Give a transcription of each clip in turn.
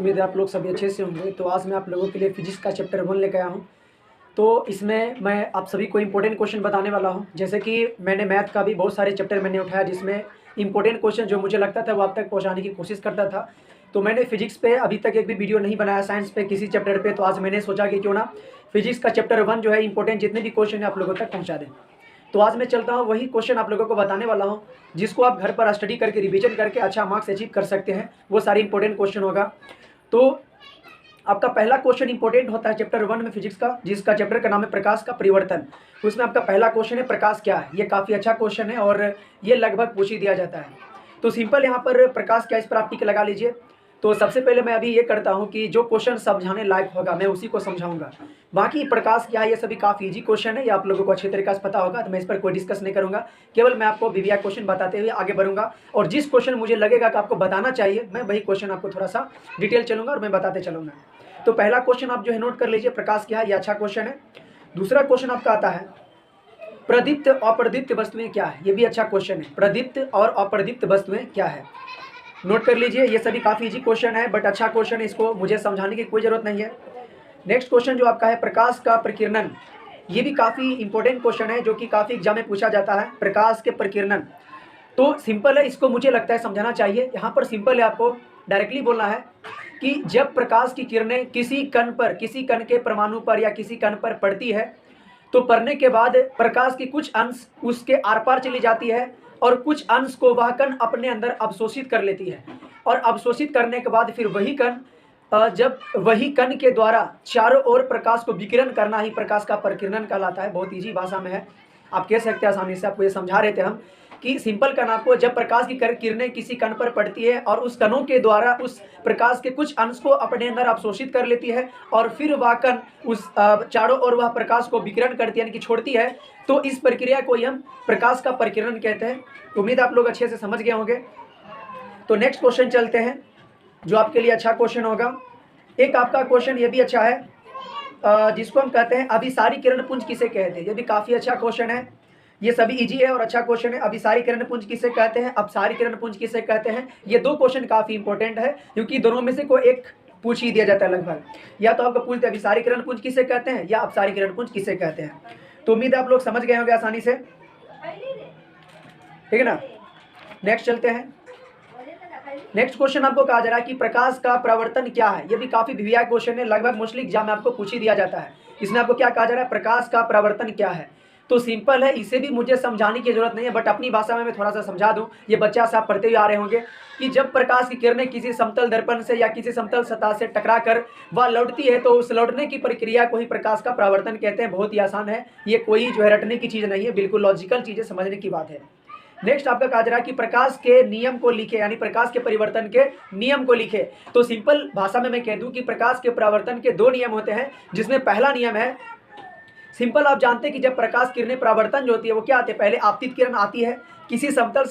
उम्मीद है आप लोग सभी अच्छे से होंगे। तो आज मैं आप लोगों के लिए फिजिक्स का चैप्टर 1 लेकर आया हूँ। तो इसमें मैं आप सभी को इम्पोर्टेंट क्वेश्चन बताने वाला हूँ। जैसे कि मैंने मैथ का भी बहुत सारे चैप्टर मैंने उठाया, जिसमें इम्पोर्टेंट क्वेश्चन जो मुझे लगता था वो आप तक पहुँचाने की कोशिश करता था। तो मैंने फिजिक्स पे अभी तक एक भी वीडियो नहीं बनाया, साइंस पे किसी चैप्टर पे। तो आज मैंने सोचा कि क्यों ना फिजिक्स का चैप्टर 1 जो है इंपॉर्टेंट जितने भी क्वेश्चन है आप लोगों तक पहुँचा दें। तो आज मैं चलता हूँ वही क्वेश्चन आप लोगों को बताने वाला हूँ, जिसको आप घर पर स्टडी करके रिवीजन करके अच्छा मार्क्स अचीव कर सकते हैं। वो सारी इंपॉर्टेंट क्वेश्चन होगा। तो आपका पहला क्वेश्चन इंपॉर्टेंट होता है चैप्टर 1 में फिजिक्स का, जिसका चैप्टर का नाम है प्रकाश का परिवर्तन। उसमें आपका पहला क्वेश्चन है प्रकाश क्या है। ये काफ़ी अच्छा क्वेश्चन है और ये लगभग पूछ ही दिया जाता है। तो सिंपल यहाँ पर प्रकाश क्या, इस पर आप टिक लगा लीजिए। तो सबसे पहले मैं अभी ये करता हूँ कि जो क्वेश्चन समझाने लायक होगा मैं उसी को समझाऊंगा। बाकी प्रकाश क्या है ये सभी काफ़ी इजी क्वेश्चन है, ये आप लोगों को अच्छे तरीके से पता होगा। तो मैं इस पर कोई डिस्कस नहीं करूंगा, केवल मैं आपको वीवीआई क्वेश्चन बताते हुए आगे बढ़ूंगा। और जिस क्वेश्चन मुझे लगेगा कि आपको बताना चाहिए, मैं वही क्वेश्चन आपको थोड़ा सा डिटेल चलूंगा और मैं बताते चलूंगा। तो पहला क्वेश्चन आप जो है नोट कर लीजिए, प्रकाश क्या है, ये अच्छा क्वेश्चन है। दूसरा क्वेश्चन आपका आता है प्रदीप्त अप्रदीप्त वस्तुएं क्या है। ये भी अच्छा क्वेश्चन है, प्रदीप्त और अप्रदीप्त वस्तुएं क्या है। नोट कर लीजिए, ये सभी काफ़ी इजी क्वेश्चन है, बट अच्छा क्वेश्चन है, इसको मुझे समझाने की कोई ज़रूरत नहीं है। नेक्स्ट क्वेश्चन जो आपका है प्रकाश का प्रकीर्णन। ये भी काफ़ी इंपॉर्टेंट क्वेश्चन है, जो कि काफ़ी एग्जाम में पूछा जाता है। प्रकाश के प्रकीर्णन तो सिंपल है, इसको मुझे लगता है समझाना चाहिए। यहाँ पर सिंपल है, आपको डायरेक्टली बोलना है कि जब प्रकाश की किरणें किसी कण पर, किसी कण के परमाणु पर या किसी कण पर पड़ती है, तो पड़ने के बाद प्रकाश की कुछ अंश उसके आर पार चली जाती है और कुछ अंश को वह कण अपने अंदर अवशोषित कर लेती है। और अवशोषित करने के बाद फिर वही कण जब वही कण के द्वारा चारों ओर प्रकाश को विकिरण करना ही प्रकाश का प्रकीर्णन कहलाता है। बहुत इजी भाषा में है, आप कह सकते हैं आसानी से। आपको ये समझा रहे थे हम कि सिंपल कण, आपको जब प्रकाश की किरणें किसी कण पर पड़ती है और उस कणों के द्वारा उस प्रकाश के कुछ अंश को अपने अंदर अवशोषित कर लेती है और फिर वह कण उस चारों ओर वह प्रकाश को विकिरण करती है, यानी कि छोड़ती है, तो इस प्रक्रिया को हम प्रकाश का प्रकीर्णन कहते हैं। उम्मीद आप लोग अच्छे से समझ गए होंगे। तो नेक्स्ट क्वेश्चन चलते हैं, जो आपके लिए अच्छा क्वेश्चन होगा। एक आपका क्वेश्चन ये भी अच्छा है, जिसको हम कहते हैं अभिसारी किरण पुंज किसे कहते हैं। ये भी काफ़ी अच्छा क्वेश्चन है, ये सभी इजी है और अच्छा क्वेश्चन है। अभिसारी किरण पुंज किसे कहते हैं, अपसारी किरण पुंज किसे कहते हैं। ये दो क्वेश्चन काफ़ी इंपॉर्टेंट है, क्योंकि दोनों में से कोई एक पूछ ही दिया जाता है लगभग। या तो आपको पूछते हैं अभिसारी किरण पुंज किसे कहते हैं या अपसारी किरण पुंज किसे कहते हैं। तो उम्मीद आप लोग समझ गए होंगे आसानी से, ठीक है ना। नेक्स्ट चलते हैं। नेक्स्ट क्वेश्चन आपको कहा जा रहा है कि प्रकाश का परावर्तन क्या है। ये भी काफी वीवीआई क्वेश्चन है, लगभग मोस्टली एग्जाम में आपको पूछ ही दिया जाता है। इसमें आपको क्या कहा जा रहा है, प्रकाश का परावर्तन क्या है। तो सिंपल है, इसे भी मुझे समझाने की जरूरत नहीं है, बट अपनी भाषा में मैं थोड़ा सा समझा दूं। ये बच्चा साहब पढ़ते हुए आ रहे होंगे कि जब प्रकाश की किरणें किसी समतल दर्पण से या किसी समतल सतह से टकरा कर वह लौटती है, तो उस लौटने की प्रक्रिया को ही प्रकाश का परावर्तन कहते हैं। बहुत ही आसान है, ये कोई जो है रटने की चीज नहीं है, बिल्कुल लॉजिकल चीजें समझने की बात है। नेक्स्ट आपका कहा जा रहा है कि प्रकाश के नियम को लिखे, यानी प्रकाश के परिवर्तन के नियम को लिखे। तो सिंपल भाषा में मैं कह दूं कि प्रकाश के परावर्तन के दो नियम होते हैं, जिसमें पहला नियम है सिंपल, आप जानते हैं कि जब प्रकाश किरणें परावर्तन जो होती है वो क्या आती है, पहले आपतित किरण आती है, किसी समतल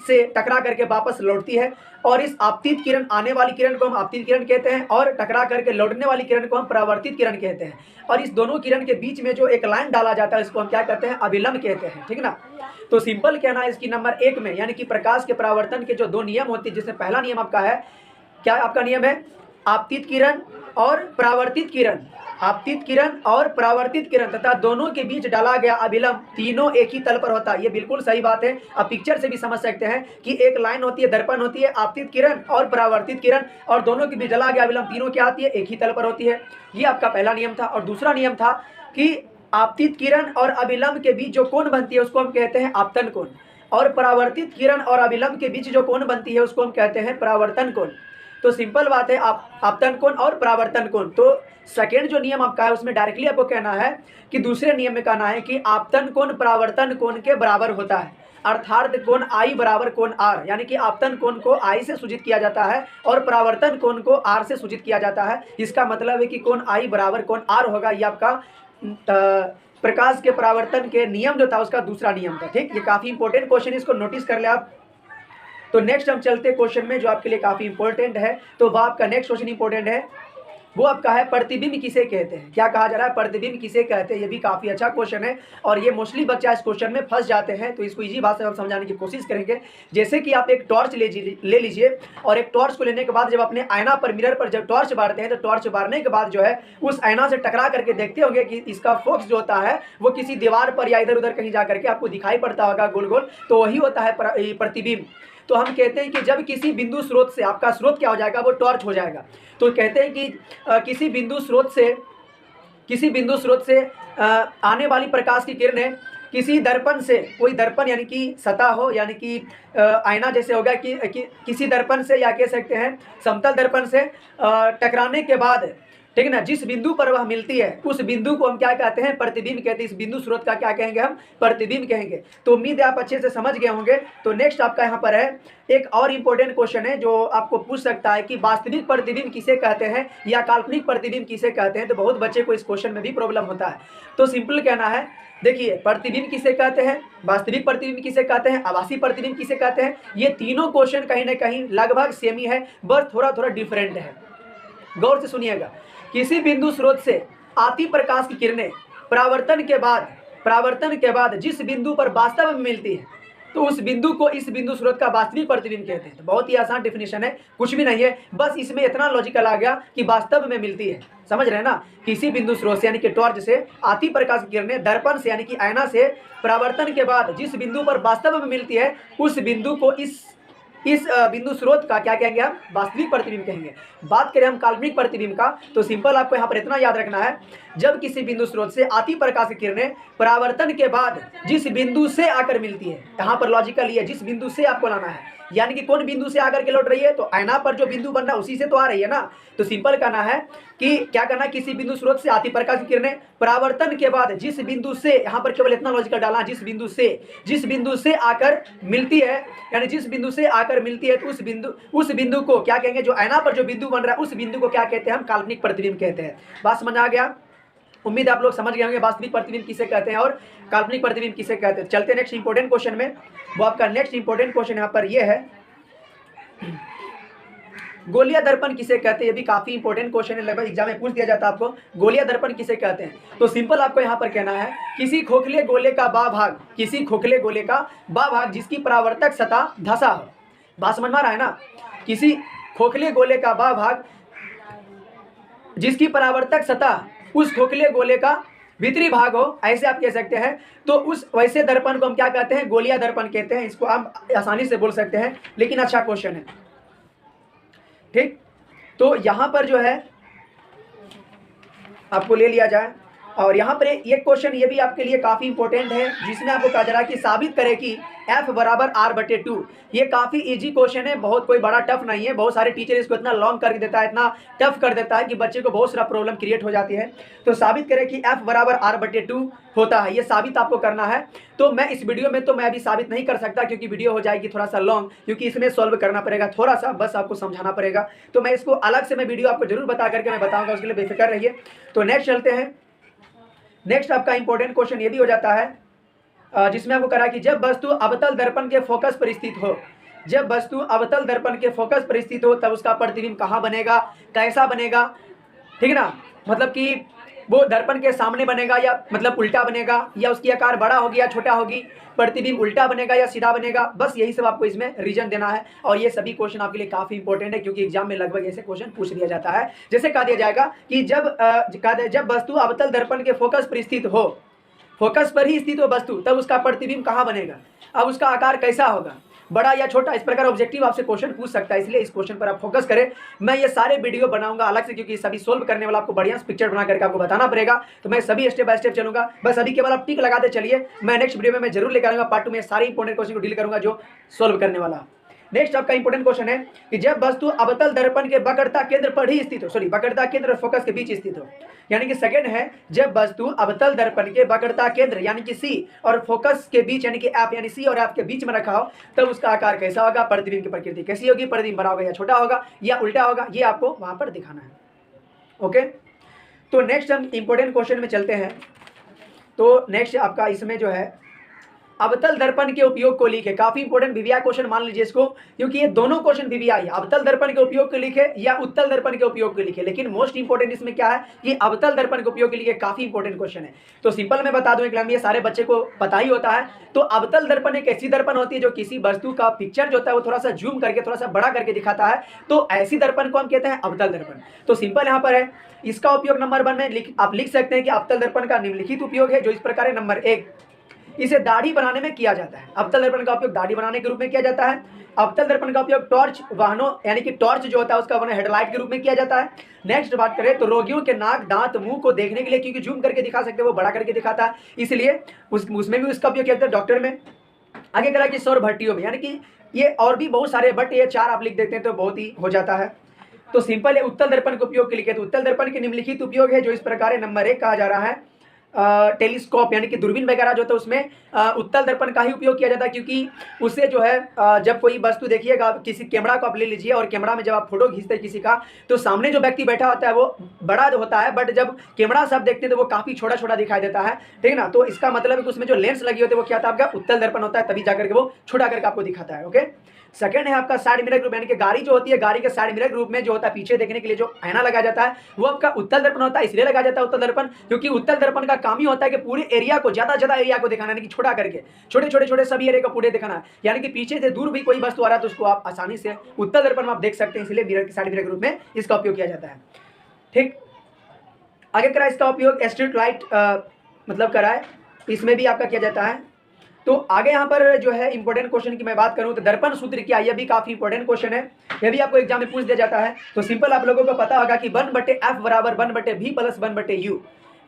से टकरा करके वापस लौटती है, और इस आपतित किरण, आने वाली किरण को हम आपतित किरण कहते हैं और टकरा करके लौटने वाली किरण को हम परावर्तित किरण कहते हैं। और इस दोनों किरण के बीच में जो एक लाइन डाला जाता है इसको हम क्या कहते हैं, अभिलंब कहते हैं, ठीक ना। तो सिंपल कहना है इसकी नंबर 1 में, यानी कि प्रकाश के परावर्तन के जो दो नियम होते हैं, जिसमें पहला नियम आपका है, क्या आपका नियम है, आपतित किरण और परावर्तित किरण। आपतित किरण और परावर्तित किरण तथा दोनों के बीच डाला गया अभिलंब तीनों एक ही तल पर होता है। ये बिल्कुल सही बात है, आप पिक्चर से भी समझ सकते हैं कि एक लाइन होती है, दर्पण होती है, आपतित किरण और परावर्तित किरण, और दोनों के बीच डाला गया अभिलंब तीनों क्या आती है, एक ही तल पर होती है। ये आपका पहला नियम था। और दूसरा नियम था कि आपतित किरण और अभिलंब के बीच जो कोण बनती है उसको हम कहते हैं आपतन कोण, और परावर्तित किरण और अभिलंब के बीच जो कोण बनती है उसको हम कहते हैं परावर्तन कोण। तो सिंपल बात है, आपतन कोण और परावर्तन कोण। तो सेकेंड जो नियम आपका है उसमें डायरेक्टली आपको कहना है कि दूसरे नियम में कहना है कि आपतन कोण परावर्तन कोण के बराबर होता है, अर्थात कोण आई बराबर कोण आर, यानी कि आपतन कोण को आई से सूचित किया जाता है और परावर्तन कोण को आर से सूचित किया जाता है। इसका मतलब है कि कोण आई बराबर कोण आर होगा। ये आपका प्रकाश के परावर्तन के नियम जो था उसका दूसरा नियम था, ठीक। ये काफी इंपॉर्टेंट क्वेश्चन, इसको नोटिस कर ले आप। तो नेक्स्ट हम चलते क्वेश्चन में, जो आपके लिए काफी इंपॉर्टेंट है। तो वह आपका नेक्स्ट क्वेश्चन इंपॉर्टेंट है, वो आपका है प्रतिबिंब किसे कहते हैं। क्या कहा जा रहा है, प्रतिबिंब किसे कहते हैं। ये भी काफ़ी अच्छा क्वेश्चन है और ये मोस्टली बच्चा इस क्वेश्चन में फंस जाते हैं, तो इसको इजी भाषा में हम समझाने की कोशिश करेंगे। जैसे कि आप एक टॉर्च ले लीजिए और एक टॉर्च को लेने के बाद जब अपने आईना पर, मिरर पर जब टॉर्च बारते हैं, तो टॉर्च बारने के बाद जो है उस आईना से टकरा करके देखते होंगे कि इसका फोकस जो होता है वो किसी दीवार पर या इधर उधर कहीं जा करके आपको दिखाई पड़ता होगा गोल गोल, तो वही होता है प्रतिबिंब। तो हम कहते हैं कि जब किसी बिंदु स्रोत से, आपका स्रोत क्या हो जाएगा, वो टॉर्च हो जाएगा। तो कहते हैं कि किसी बिंदु स्रोत से आने वाली प्रकाश की किरणें किसी दर्पण से, कोई दर्पण यानी कि सतह हो, यानी कि आईना जैसे होगा कि किसी दर्पण से या कह सकते हैं समतल दर्पण से टकराने के बाद, ठीक है ना, जिस बिंदु पर वह मिलती है उस बिंदु को हम क्या कहते हैं, प्रतिबिंब कहते हैं। इस बिंदु स्रोत का क्या कहेंगे, हम प्रतिबिंब कहेंगे। तो उम्मीद है आप अच्छे से समझ गए होंगे। तो नेक्स्ट आपका यहाँ पर है एक और इम्पोर्टेंट क्वेश्चन है जो आपको पूछ सकता है कि वास्तविक प्रतिबिंब किसे कहते हैं या काल्पनिक प्रतिबिंब किसे कहते हैं। तो बहुत बच्चे को इस क्वेश्चन में भी प्रॉब्लम होता है। तो सिंपल कहना है, देखिए प्रतिबिंब किसे कहते हैं, वास्तविक प्रतिबिंब किसे कहते हैं, आभासी प्रतिबिंब किसे कहते हैं, ये तीनों क्वेश्चन कहीं ना कहीं लगभग सेम ही है, बस थोड़ा थोड़ा डिफरेंट है। गौर से सुनिएगा। किसी बिंदु स्रोत से आती प्रकाश की किरणें परावर्तन के बाद जिस बिंदु पर वास्तव में मिलती है, तो उस बिंदु को इस बिंदु स्रोत का वास्तविक प्रतिबिंब कहते हैं। तो बहुत ही आसान डेफिनेशन है, कुछ भी नहीं है, बस इसमें इतना लॉजिकल आ गया कि वास्तव में मिलती है। समझ रहे हैं ना, किसी बिंदु स्रोत से यानी कि टॉर्च से आती प्रकाश की किरणें दर्पण से यानी कि आईना से परावर्तन के बाद जिस बिंदु पर वास्तव में मिलती है, उस बिंदु को इस बिंदु स्रोत का क्या कहेंगे, हम वास्तविक प्रतिबिंब कहेंगे। बात करें हम काल्पनिक प्रतिबिंब का, तो सिंपल आपको यहाँ पर इतना याद रखना है, जब किसी बिंदु स्रोत से आती प्रकाश की किरणें परावर्तन के बाद जिस बिंदु से आकर मिलती है, यहाँ पर लॉजिकल ये जिस बिंदु से आपको लाना है, यानी कि कौन बिंदु से आकर के लौट रही है, तो आईना पर जो बिंदु बन रहा है उसी से तो आ रही है ना। तो सिंपल कहना है कि क्या करना है, किसी बिंदु स्रोत से आती प्रकाश की किरणें परावर्तन के बाद जिस बिंदु से, यहाँ पर केवल इतना लॉजिकल डालना, जिस बिंदु से आकर मिलती है, यानी जिस बिंदु से आकर मिलती है, तो उस बिंदु को क्या कहेंगे, जो आईना पर जो बिंदु बन रहा है उस बिंदु को क्या कहते हैं, हम काल्पनिक प्रतिबिंब कहते हैं। बात समझ आ गया। उम्मीद आप लोग समझ गए होंगे वास्तविक प्रतिबिंब किसे कहते हैं और काल्पनिक प्रतिबिंब किसे कहते हैं। चलते नेक्स्ट इंपॉर्टेंट क्वेश्चन में। वो आपका नेक्स्ट इंपॉर्टेंट क्वेश्चन यहाँ पर ये है, गोलीय दर्पण किसे कहते हैं। ये भी काफी इंपॉर्टेंट क्वेश्चन है, लगभग एग्जाम में पूछ दिया जाता है आपको, गोलीय दर्पण किसे कहते हैं। तो सिंपल आपको यहाँ पर कहना है, किसी खोखले गोले का बा भाग जिसकी परावर्तक सतह धसा हो। बात समझ में आ रहा है ना, किसी खोखले गोले का बा भाग जिसकी परावर्तक सतह उस खोखले गोले का भीतरी भाग हो, ऐसे आप कह सकते हैं। तो उस वैसे दर्पण को हम क्या कहते हैं, गोलीय दर्पण कहते हैं। इसको आप आसानी से बोल सकते हैं, लेकिन अच्छा क्वेश्चन है, ठीक। तो यहां पर जो है आपको ले लिया जाए, और यहाँ पर एक क्वेश्चन ये भी आपके लिए काफ़ी इंपॉर्टेंट है, जिसमें आपको कहा जा रहा है कि साबित करें कि F बराबर R/2। ये काफ़ी इजी क्वेश्चन है, बहुत कोई बड़ा टफ नहीं है। बहुत सारे टीचर इसको इतना लॉन्ग कर देता है, इतना टफ कर देता है कि बच्चे को बहुत सारा प्रॉब्लम क्रिएट हो जाती है। तो साबित करें कि F बराबर R/2 होता है, ये साबित आपको करना है। तो मैं इस वीडियो में तो मैं अभी साबित नहीं कर सकता, क्योंकि वीडियो हो जाएगी थोड़ा सा लॉन्ग, क्योंकि इसमें सॉल्व करना पड़ेगा, थोड़ा सा बस आपको समझाना पड़ेगा। तो मैं इसको अलग से मैं वीडियो आपको जरूर बता करके मैं बताऊँगा, उसके लिए बेफिक्र रहिए। तो नेक्स्ट चलते हैं। नेक्स्ट आपका इंपॉर्टेंट क्वेश्चन ये भी हो जाता है, जिसमें आपको करा कि जब वस्तु अवतल दर्पण के फोकस पर स्थित हो, तब उसका प्रतिबिंब कहाँ बनेगा, कैसा बनेगा, ठीक है ना। मतलब कि वो दर्पण के सामने बनेगा या मतलब उल्टा बनेगा, या उसकी आकार बड़ा होगी या छोटा होगी, प्रतिबिंब उल्टा बनेगा या सीधा बनेगा। बस यही सब आपको इसमें रीजन देना है, और ये सभी क्वेश्चन आपके लिए काफी इंपॉर्टेंट है, क्योंकि एग्जाम में लगभग ऐसे क्वेश्चन पूछ दिया जाता है। जैसे कहा दिया जाएगा कि जब वस्तु अवतल दर्पण के फोकस पर ही स्थित हो वस्तु, तब उसका प्रतिबिंब कहाँ बनेगा, अब उसका आकार कैसा होगा, बड़ा या छोटा, इस प्रकार ऑब्जेक्टिव आपसे क्वेश्चन पूछ सकता है। इसलिए इस क्वेश्चन पर आप फोकस करें। मैं ये सारे वीडियो बनाऊंगा अलग से, क्योंकि सभी सोल्व करने वाला आपको बढ़िया पिक्चर बना करके आपको बताना पड़ेगा। तो मैं सभी स्टेप बाय स्टेप चलूंगा, बस अभी केवल आप टिक लगाते चलिए। मैं नेक्स्ट वीडियो में मैं जरूर लेकर आऊंगा, पार्ट 2 में सारे इंपॉर्टेंट क्वेश्चन को डील करूंगा जो सोल्व करने वाला। नेक्स्ट आपका इंपॉर्टेंट क्वेश्चन है कि जब वस्तु अवतल दर्पण के वक्रता केंद्र पर ही स्थित हो, वक्रता केंद्र और फोकस के बीच स्थित हो, यानी कि सेकंड है, जब वस्तु अवतल दर्पण के वक्रता केंद्र यानी कि C और फोकस के बीच यानी कि F यानी C और F के बीच में रखा हो, तब उसका आकार कैसा होगा, प्रतिबिंब की प्रकृति कैसी होगी, प्रतिबिंब बड़ा होगा या छोटा होगा या उल्टा होगा, ये आपको वहां पर दिखाना है। ओके, तो नेक्स्ट हम इंपॉर्टेंट क्वेश्चन में चलते हैं। तो नेक्स्ट आपका इसमें जो है अवतल दर्पण के उपयोग को लिखे। काफी इंपॉर्टेंट वीवीआई क्वेश्चन मान लीजिए इसको, क्योंकि ये दोनों क्वेश्चन वीवीआई है, अवतल दर्पण के उपयोग को लिखे या उत्तल दर्पण के उपयोग को लिखे। लेकिन मोस्ट इंपॉर्टेंट इसमें क्या है कि अवतल दर्पण के उपयोग के लिए काफी इंपॉर्टेंट क्वेश्चन है। तो सिंपल मैं बता दूं, एक लाइन में, ये सारे बच्चे को पता ही होता है। तो अवतल दर्पण एक ऐसी दर्पण होती है जो किसी वस्तु का पिक्चर जो होता है वो थोड़ा सा जूम करके थोड़ा सा बड़ा करके दिखाता है, तो ऐसी दर्पण को हम कहते हैं अवतल दर्पण। तो सिंपल यहाँ पर है, इसका उपयोग नंबर 1 में आप लिख सकते हैं कि अवतल दर्पण का निम्नलिखित उपयोग है जो इस प्रकार है। नंबर 1, इसे दाढ़ी बनाने में किया जाता है। अवतल दर्पण का उपयोग दाढ़ी बनाने के रूप में किया जाता है। अवतल दर्पण का उपयोग टॉर्च वाहनों यानी कि टॉर्च जो होता है उसका हेडलाइट के रूप में किया जाता है। नेक्स्ट बात करें तो रोगियों के नाक, दांत, मुंह को देखने के लिए, क्योंकि जूम करके दिखा सकते हैं वो बड़ा करके दिखाता है, इसलिए उसमें भी उसका उपयोग किया जाता है। डॉक्टर में आगे करा कि सौर भट्टियों में, यानी कि ये और भी बहुत सारे, बट ये 4 आप लिख देते हैं तो बहुत ही हो जाता है। तो सिंपल है, उत्तल दर्पण के उपयोग के लिए, तो उत्तल दर्पण के निम्नलिखित उपयोग है जो इस प्रकार है। नंबर 1 कहा जा रहा है टेलीस्कोप यानी कि दूरबीन वगैरह जो होता है उसमें उत्तल दर्पण का ही उपयोग किया जाता है, क्योंकि उससे जो है जब कोई वस्तु देखिएगा, किसी कैमरा को आप ले लीजिए और कैमरा में जब आप फोटो खींचते हैं किसी का, तो सामने जो व्यक्ति बैठा होता है वो बड़ा होता है, बट जब कैमरा से आप देखते हैं तो वो काफी छोटा छोटा दिखाई देता है, ठीक है ना। तो इसका मतलब है कि उसमें जो लेंस लगी होती है वो क्या था, आपका उत्तल दर्पण होता है, तभी जाकर के वो छोटा करके आपको दिखाता है। ओके, सेकंड है आपका साइड मिरर ग्रुप, यानी कि गाड़ी जो होती है, गाड़ी के साइड मिरर ग्रुप में जो होता है पीछे देखने के लिए जो आईना लगाया जाता है वो आपका उत्तल दर्पण होता है। इसलिए लगाया जाता है उत्तल दर्पण क्योंकि उत्तल दर्पण का काम ही होता है कि पूरे एरिया को, ज्यादा एरिया को दिखाना, यानी कि छोटा करके छोटे सभी एरिया को पूरे दिखाना, यानी कि पीछे से दूर भी कोई वस्तु आ रहा है तो उसको आप आसानी से उत्तल दर्पण में आप देख सकते हैं, इसलिए मिरर के साइड मिरर ग्रुप में इसका उपयोग किया जाता है। ठीक, आगे करा इसका उपयोग स्ट्रीट लाइट मतलब कराए, इसमें भी आपका किया जाता है। तो आगे यहाँ पर जो है इंपॉर्टेंट क्वेश्चन की मैं बात करूँ तो दर्पण सूत्र क्या, यह भी काफी इंपॉर्टेंट क्वेश्चन है, यह भी आपको एग्जाम में पूछ दिया जाता है। तो सिंपल आप लोगों को पता होगा कि 1/f बराबर 1/v प्लस 1/u,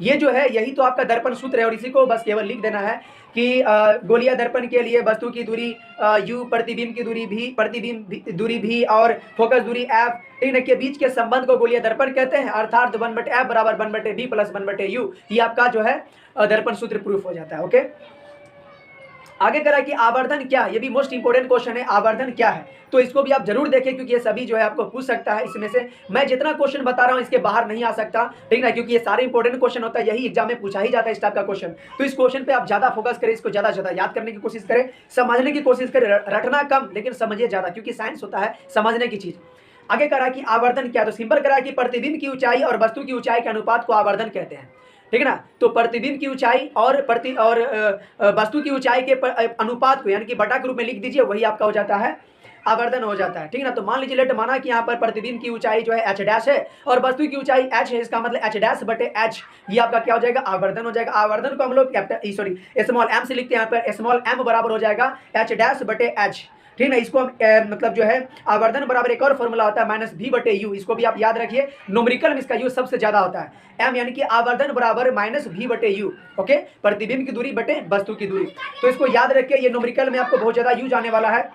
ये जो है यही तो आपका दर्पण सूत्र है। और इसी को बस केवल लिख देना है कि गोलीय दर्पण के लिए वस्तु की दूरी u, प्रतिबिंब की दूरी v, प्रतिबिंब दूरी v और फोकस दूरी f, इनके बीच के संबंध को गोलीय दर्पण कहते हैं, अर्थात 1/f बराबर 1/v प्लस 1/u, ये आपका जो है दर्पण सूत्र प्रूफ हो जाता है। ओके, आगे करा कि आवर्धन क्या है, ये भी मोस्ट इंपोर्टेंट क्वेश्चन है, आवर्धन क्या है, तो इसको भी आप जरूर देखें क्योंकि ये सभी जो है आपको पूछ सकता है। इसमें से मैं जितना क्वेश्चन बता रहा हूँ इसके बाहर नहीं आ सकता, ठीक ना, क्योंकि ये सारे इंपॉर्टेंट क्वेश्चन होता है, यही एग्जाम में पूछा ही जाता है इस टाइप का क्वेश्चन। तो इस क्वेश्चन पे आप ज्यादा फोकस करें, इसको ज्यादा याद करने की कोशिश करें, समझने की कोशिश करें, रटना कम लेकिन समझिए ज्यादा, क्योंकि साइंस होता है समझने की चीज। आगे करा कि आवर्धन क्या, तो सिंपल करा कि प्रतिबिंब की ऊंचाई और वस्तु की ऊंचाई के अनुपात को आवर्धन कहते हैं, ठीक है ना। तो प्रतिबिंब की ऊंचाई और वस्तु की ऊंचाई के अनुपात को यानी कि बटा के रूप में लिख दीजिए, वही आपका हो जाता है आवर्धन हो जाता है, ठीक है ना। तो मान लीजिए लेट माना कि यहाँ पर प्रतिबिंब की ऊंचाई जो है h डैश है और वस्तु की ऊंचाई h है, इसका मतलब h डैश बटे h, ये आपका क्या हो जाएगा, आवर्धन हो जाएगा। आवर्धन को हम लोग स्मॉल m से लिखते हैं, यहाँ पर स्मॉल m बराबर हो जाएगा h डैश बटे h, ठीक है। इसको हम मतलब जो है आवर्धन बराबर एक और फॉर्मूला होता है -v/u, इसको भी आप याद रखिए, न्यूमेरिकल में इसका यूज सबसे ज्यादा होता है। m यानी कि आवर्धन बराबर -v/u, ओके, प्रतिबिंब की दूरी बटे वस्तु की दूरी, तो इसको याद रखिए, ये न्यूमेरिकल में आपको बहुत ज्यादा यूज आने वाला है।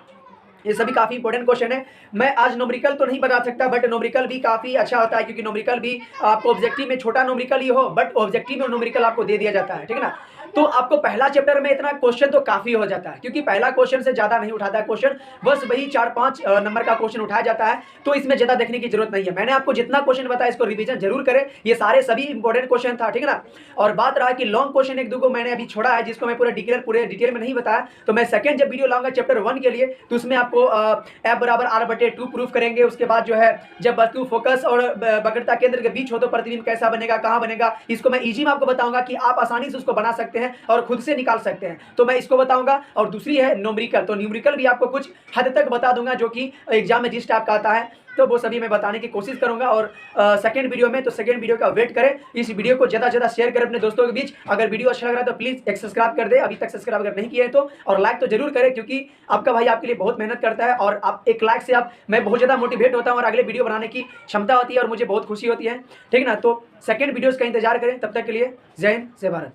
ये सभी काफी इंपॉर्टेंट क्वेश्चन है। मैं आज न्यूमेरिकल तो नहीं बता सकता, बट न्यूमेरिकल भी काफी अच्छा होता है, क्योंकि न्यूमेरिकल भी आपको ऑब्जेक्टिव में छोटा न्यूमेरिकल ही हो, बट ऑब्जेक्टिव में न्यूमेरिकल आपको दे दिया जाता है, ठीक है ना। तो आपको पहला चैप्टर में इतना क्वेश्चन तो काफी हो जाता है, क्योंकि पहला क्वेश्चन से ज्यादा नहीं उठाता है क्वेश्चन, बस वही 4-5 नंबर का क्वेश्चन उठाया जाता है, तो इसमें ज्यादा देखने की जरूरत नहीं है। मैंने आपको जितना क्वेश्चन बताया इसको रिवीजन जरूर करें, ये सारे सभी इंपॉर्टेंट क्वेश्चन था, ठीक है ना। और बात रहा कि लॉन्ग क्वेश्चन 1-2 को मैंने अभी छोड़ा है, जिसको मैं पूरे डिटेल में नहीं बताया, तो मैं सेकंड जब वीडियो लाऊंगा चैप्टर 1 के लिए, तो उसमें आपको f बराबर r/2 प्रूफ करेंगे। उसके बाद जो है जब वस्तु फोकस और वक्रता केंद्र के बीच हो तो प्रतिबिंब कैसा बनेगा, कहां बनेगा, इसको मैं इजी में आपको बताऊंगा कि आप आसानी से उसको बना सकते हैं और खुद से निकाल सकते हैं, तो मैं इसको बताऊंगा। और दूसरी है न्यूमेरिकल, तो न्यूमेरिकल भी आपको कुछ हद तक बता दूंगा जो कि एग्जाम में जिस टाइप का आता है, तो वो सभी मैं बताने की कोशिश करूंगा। और सेकंड वीडियो में, तो सेकंड वीडियो का वेट करें, इस वीडियो को ज्यादा शेयर करें अपने दोस्तों के बीच। अगर वीडियो अच्छा लग रहा है तो प्लीज एक सब्सक्राइब कर दे, अभी तक सब्सक्राइब अगर नहीं किए तो, और लाइक तो जरूर करें, क्योंकि आपका भाई आपके लिए बहुत मेहनत करता है, और आप एक लाइक से मैं बहुत ज्यादा मोटिवेट होता हूँ और अगले वीडियो बनाने की क्षमता होती है और मुझे बहुत खुशी होती है, ठीक है ना। तो सेकंड वीडियोस का इंतजार करें, तब तक के लिए जय हिंद, जय भारत।